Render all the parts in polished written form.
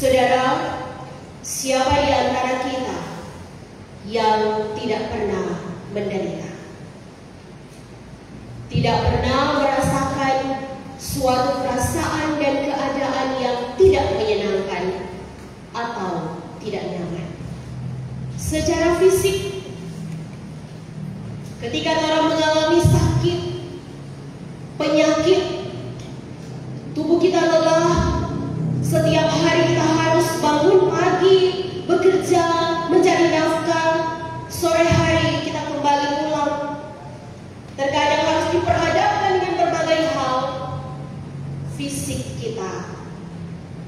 Saudara, siapa di antara kita yang tidak pernah menderita? Tidak pernah merasakan suatu perasaan dan keadaan yang tidak menyenangkan atau tidak nyaman. Secara fisik, ketika orang mengalami sakit, penyakit, tubuh kita lelah, setiap hari kita harus bangun pagi, bekerja, mencari nafkah, sore hari kita kembali pulang. Terkadang harus diperhadapkan dengan berbagai hal, fisik kita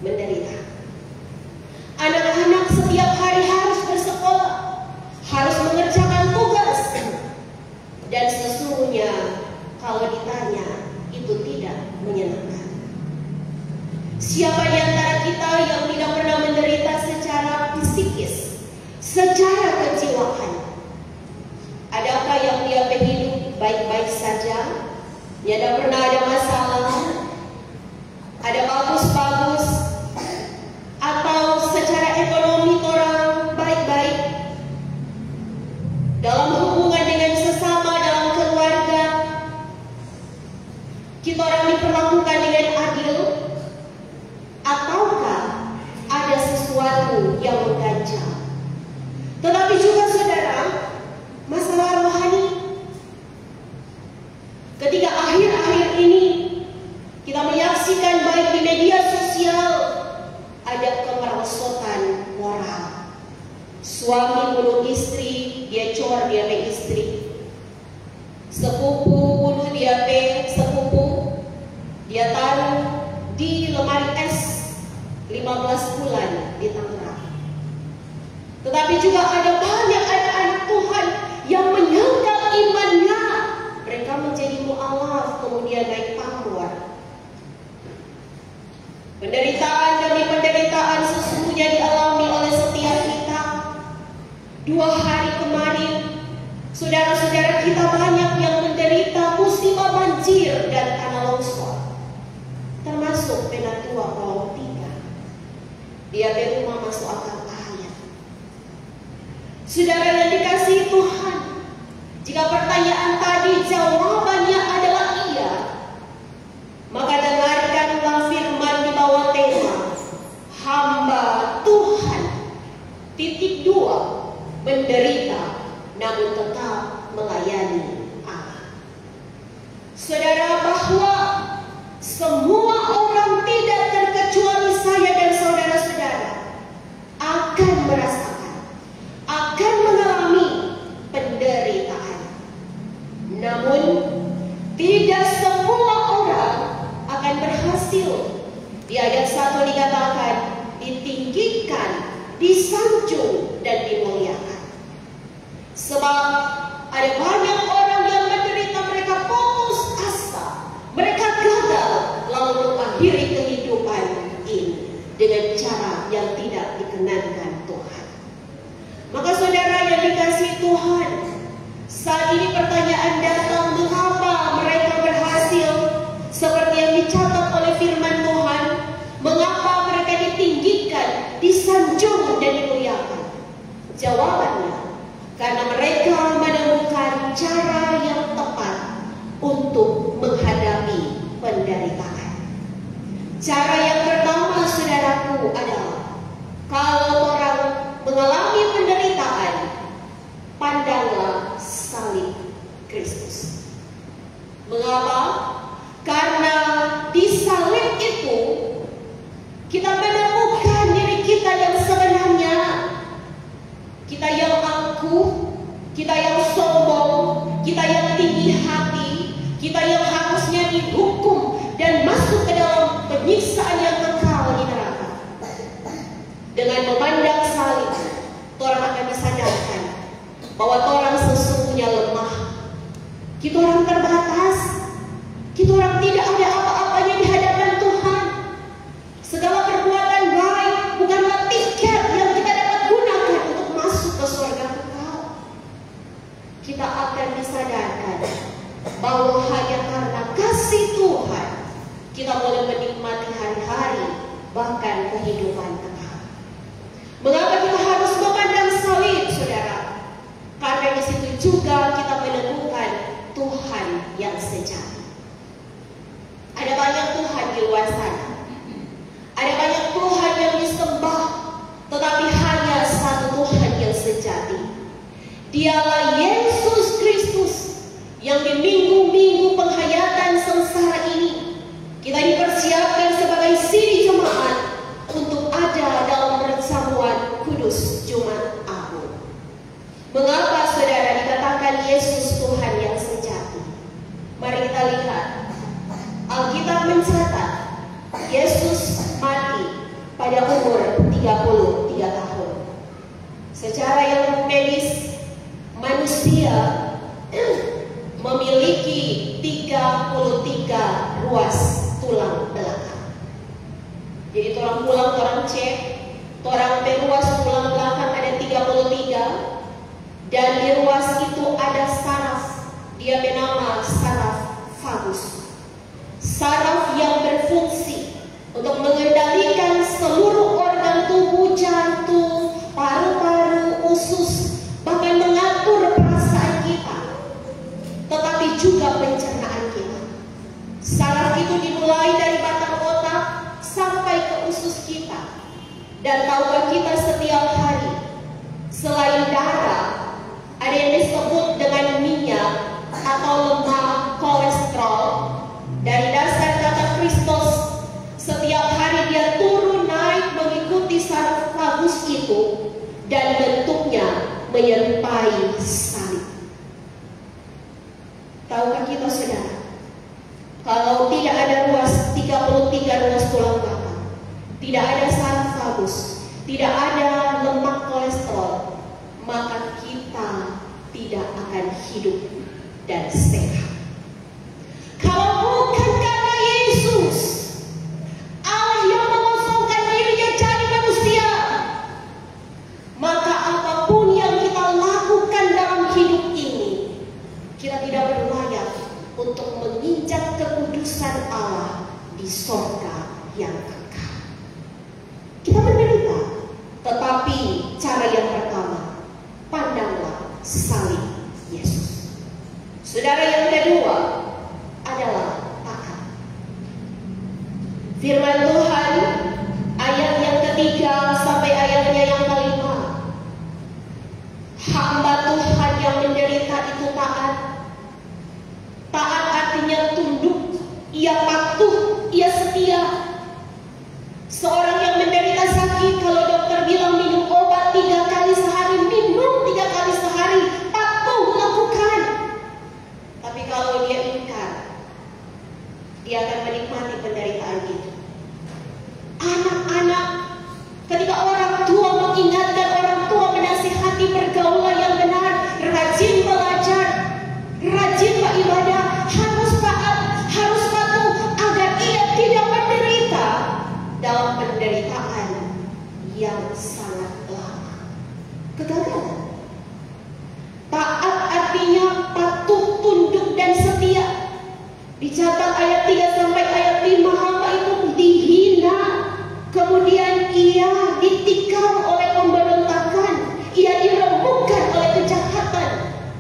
menderita. Anak-anak setiap hari harus bersekolah, harus mengerjakan tugas, dan sesungguhnya kalau ditanya itu tidak menyenangkan. Siapa di antara kita yang tidak pernah menderita secara psikis, secara kejiwaan? Adakah yang dia hidup baik-baik saja? Tidak pernah ada masalah? Ada bagus-bagus? Atau secara ekonomi orang baik-baik? Dalam hubungan dengan sesama, dalam keluarga, kita orang diperlakukan dengan adil? Ataukah ada sesuatu yang mengganjal? Tetapi juga saudara, masalah rohani. Ketika akhir-akhir ini kita menyaksikan baik di media sosial ada kemerosotan moral. Suami bunuh istri, dia cor, dia pe istri. Sepupu bunuh dia pe sepupu, dia taruh di lemari es 15 bulan di Tangerang. Tetapi juga ada banyak anak-anak Tuhan yang menyangkal imannya, mereka menjadi mu'alaf, kemudian naik pamor. Penderitaan demi penderitaan sesungguhnya dialami oleh setiap kita. 2 hari kemarin, saudara-saudara kita banyak yang menderita musibah banjir dan tanah longsor, termasuk Penatua Pulau 3. Dia rumah masuk akal bahaya. Saudara yang dikasihi Tuhan, jika pertanyaan tadi jawabannya adalah iya, maka dengarkanlah firman di bawah tema hamba Tuhan titik 2 menderita namun tetap melayani Allah. Saudara, bahwa semua orang tidak terkecuali saya dan saudara-saudara akan merasakan, akan mengalami penderitaan. Namun tidak semua orang akan berhasil. Di ayat 1 dikatakan ditinggikan, disanjung dan dimuliakan. Sebab ada banyak orang yang menderita, mereka putus asa, mereka gagal, lalu mengakhiri kehidupan ini dengan cara yang tidak dikenankan Tuhan. Maka saudara yang dikasihi Tuhan, saat ini pertanyaan datang, mengapa mereka berhasil seperti yang dicatat oleh firman Tuhan? Mengapa mereka ditinggikan, disanjung dan dimuliakan? Jawabannya, karena mereka menemukan cara yang tepat untuk menghadapi penderitaan. Cara yang pertama, saudaraku, adalah kalau orang mengalami penderitaan, pandanglah salib Kristus. Mengapa? Karena di salib itu kita menemukan diri kita yang sebenarnya. Kita yang angkuh, Dialah Yesus Kristus yang di minggu-minggu penghayatan sengsara ini kita dipersiapkan sebagai siri jemaat untuk ada dalam perjamuan kudus Jumat Agung. Mengapa saudara dikatakan Yesus Tuhan yang sejati? Mari kita lihat. Alkitab mencatat Yesus mati pada umur 33 tahun. Secara yang medis, manusia memiliki 33 ruas tulang belakang. Jadi orang cek, orang beruas tulang belakang ada 33, dan di ruas itu ada saraf, dia bernama saraf vagus. Saraf yang berfungsi untuk mengendalikan seluruh organ tubuh, jantung, paru-paru, usus, bahkan mengatur perasaan kita, tetapi juga pencernaan kita. Saraf itu dimulai dari batang otak sampai ke usus kita. Dan tahukah kita setiap hari, selain darah, ada yang disebut dengan minyak atau lemak kolesterol. Dari dasar kata Kristus, setiap hari dia turun naik mengikuti saraf vagus itu, dan bentuknya menyerupai salib. Tahukah kita saudara, kalau tidak ada 33 ruas tulang belakang, tidak ada saraf vagus, tidak ada lemak kolesterol, maka kita tidak akan hidup dan sehat. Kalau bukan karena Yesus, Allah yang mengosongkan dirinya jadi manusia, maka apapun yang kita lakukan dalam hidup ini, kita tidak berlayak untuk menginjak kekudusan Allah di sorga yang kekal. Kita menderita, tetapi cara yang pertama, pandanglah salib Yesus. Saudara, yang kedua adalah taat. Firman Tuhan ayat yang ketiga sampai ayatnya yang kelima. Hamba Tuhan yang menderita itu taat. Taat artinya tunduk, ia patuh, ia setia. Seorang yang menderita sakit, kalau dokter bilang minum obat 3 kali sehari, minum 3 kali sehari, patuh lakukan. Tapi kalau dia ingkar, dia akan menikmati penderitaan itu. Anak-anak, ketika orang tua mengingatkan, orang tua menasihati pergaulan yang benar, rajin belajar, rajin beribadah, harus taat, harus patuh, agar ia tidak menderita dalam penderitaan yang sangat lama. Kegagalan. Taat artinya patuh, tunduk, dan setia. Dicatat ayat 3 sampai ayat 5, hamba itu dihina, kemudian ia ditikam oleh pemberontakan, ia diremukkan oleh kejahatan,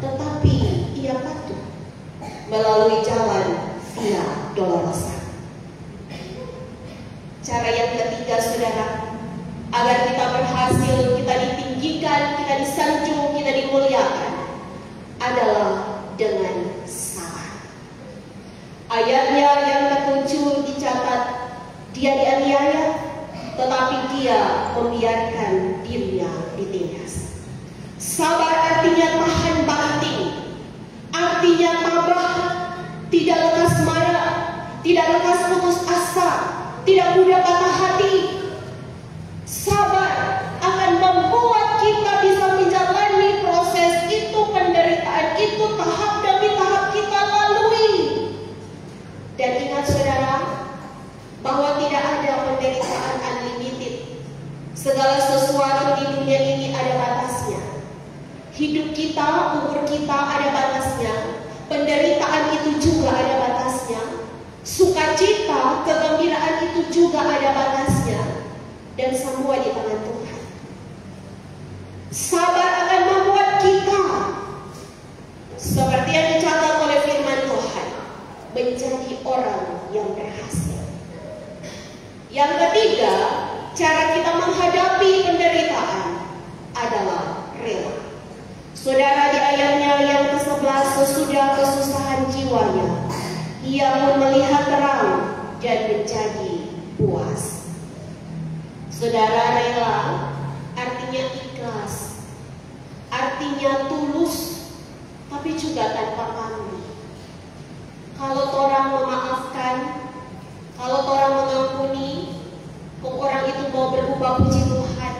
tetapi ia patuh melalui jalan via dolorosa. Cara yang ketiga saudara, agar kita berhasil, kita ditinggikan, kita disanjung, kita dimuliakan, adalah dengan sabar. Ayatnya yang ke-7 dicatat, dia dianiaya, tetapi dia membiarkan dirinya ditindas. Sabar artinya tahan banting, artinya tabah, tidak lekas marah, tidak lekas putus asa, tidak mudah patah hati. Sabar akan membuat kita bisa menjalani proses itu, penderitaan itu, tahap demi tahap kita lalui. Dan ingat saudara, bahwa tidak ada penderitaan unlimited. Segala sesuatu di dunia ini ada batasnya. Hidup kita, umur kita ada batasnya. Penderitaan itu juga ada batasnya. Sukacita, kegembiraan itu juga ada batasnya. Dan semua di tangan Tuhan. Sabar akan membuat kita, seperti yang dicatat oleh firman Tuhan, menjadi orang yang berhasil. Yang ketiga, cara kita menghadapi penderitaan adalah rela. Saudara, 11, sesudah kesusahan jiwanya, ia pun melihat terang dan menjadi puas. Saudara, rela artinya ikhlas, artinya tulus, tapi juga tanpa pamrih. Kalau orang memaafkan, kalau orang mengampuni, orang itu mau berubah, puji Tuhan.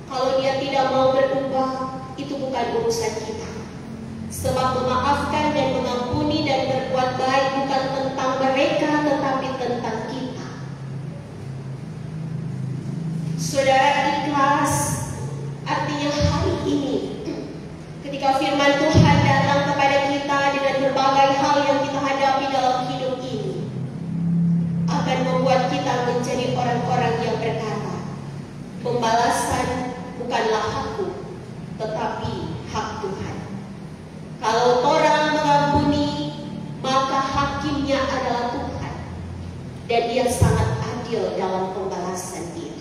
Kalau dia tidak mau berubah, itu bukan urusan kita. Sebab memaafkan dan mengampuni dan berbuat baik bukan tentang mereka, tetapi tentang kita. Saudara, ikhlas artinya hari ini ketika firman Tuhan datang kepada kita dengan berbagai hal yang kita hadapi dalam hidup ini, akan membuat kita menjadi orang-orang yang berkata, pembalasan bukanlah hakku, tetapi hak Tuhan. Kalau orang mengampuni, maka hakimnya adalah Tuhan, dan Dia sangat adil dalam pembalasan itu.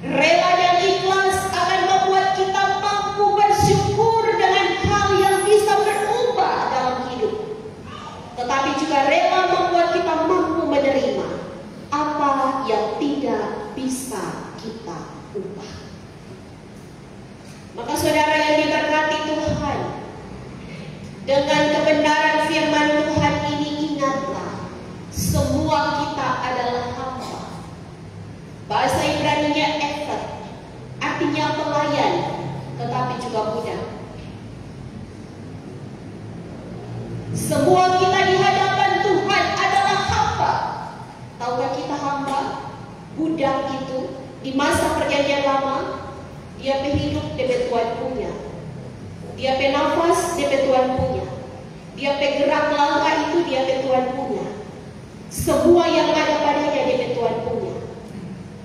Rela dan ikhlas akan membuat kita mampu bersyukur dengan hal yang bisa berubah dalam hidup, tetapi juga rela membuat kita mampu menerima apa yang tidak bisa kita ubah. Maka saudara yang diberkati Tuhan, dengan kebenaran firman Tuhan ini ingatlah, semua kita adalah hamba. Bahasa Ibrani-nya Eved, artinya pelayan, tetapi juga budak. Semua kita di hadapan Tuhan adalah hamba. Tahukah kita hamba? Budak itu di masa perjanjian lama, dia hidup demi Tuhan punya. Dia nafas demi Tuhan punya. Dia gerak langkah itu dia Tuhan punya. Semua yang ada padanya demi Tuhan punya.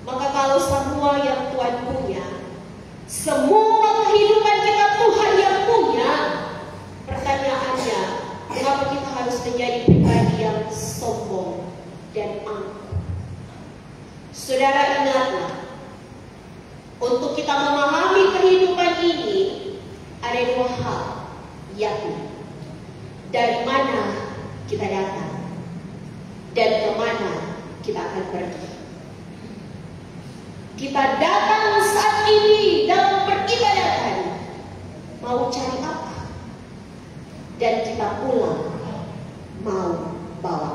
Maka kalau semua yang Tuhan punya, semua kehidupan kita Tuhan yang punya, pertanyaannya, mengapa kita harus menjadi pribadi yang sombong dan angkuh? Saudara, ingatlah, untuk kita memahami kehidupan ini, ada dua hal, yakni dari mana kita datang dan kemana kita akan pergi. Kita datang saat ini dalam peribadatan, mau cari apa? Dan kita pulang, mau bawa